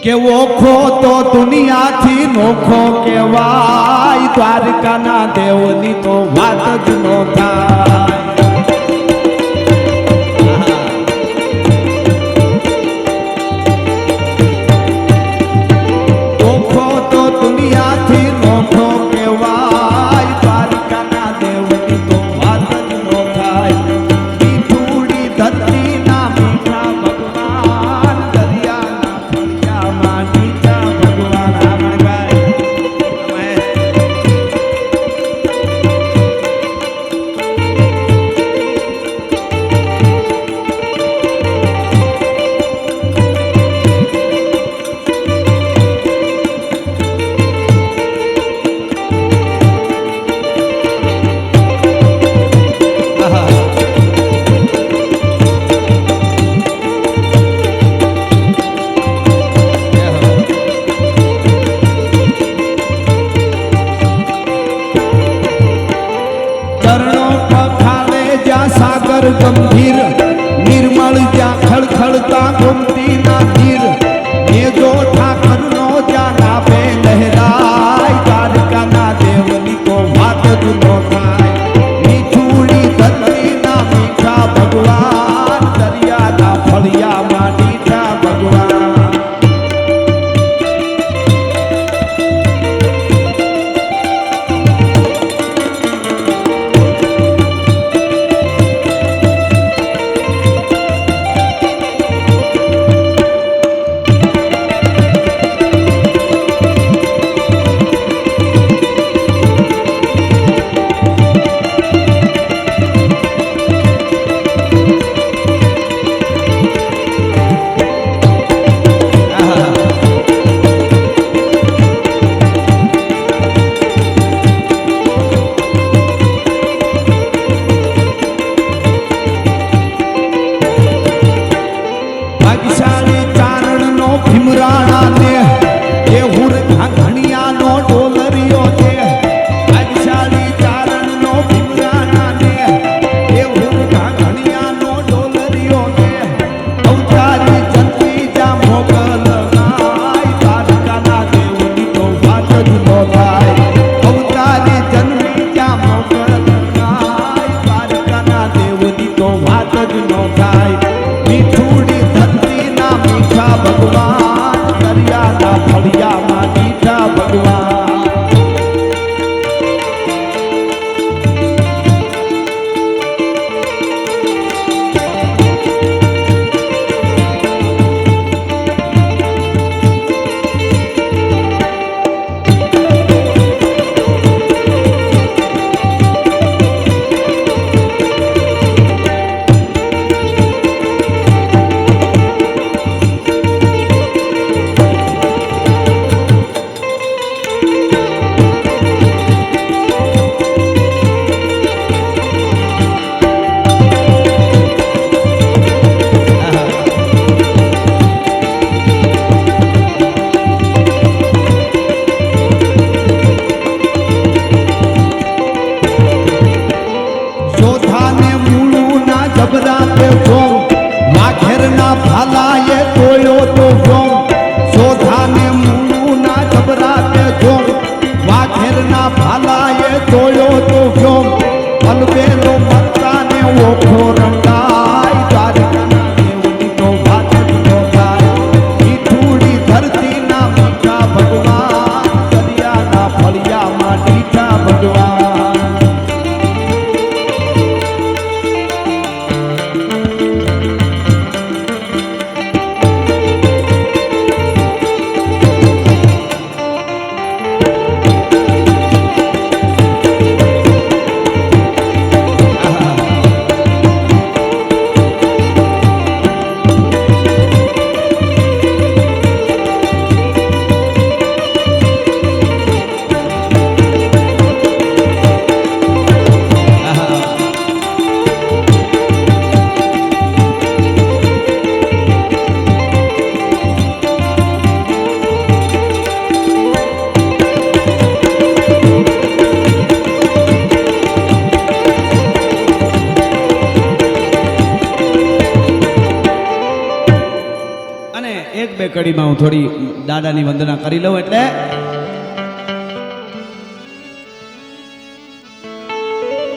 કે ઓખો તો દુનિયાથી નોખો કેવાય, દ્વારકાના દેવની તો વાત જ નો થાય. ઓખો તો દુનિયાથી નોખો કેવાય, દ્વારકાના દેવની તો વાત જ નો થાય. મીઠુડી ધરતીના મીઠા ભગવાન, દરિયાના ફળિયામાં મીઠા ભગવાન. આમણભાઈ સાગર ગંભીર, નિર્મળ જ્યાં ખળખળતા ગોમતીના તીર, મેઘો ઠાકરનો જ્યાં નાભે લહેરાય, દ્વારકાના દેવની તો વાત જ નો થાય. મીઠુડી ધરતીના મીઠા ભગવાન, દરિયાના ફળિયામાં મીઠા ભગવાન. કડીમાં હું થોડી દાદાની વંદના કરી લઉં એટલે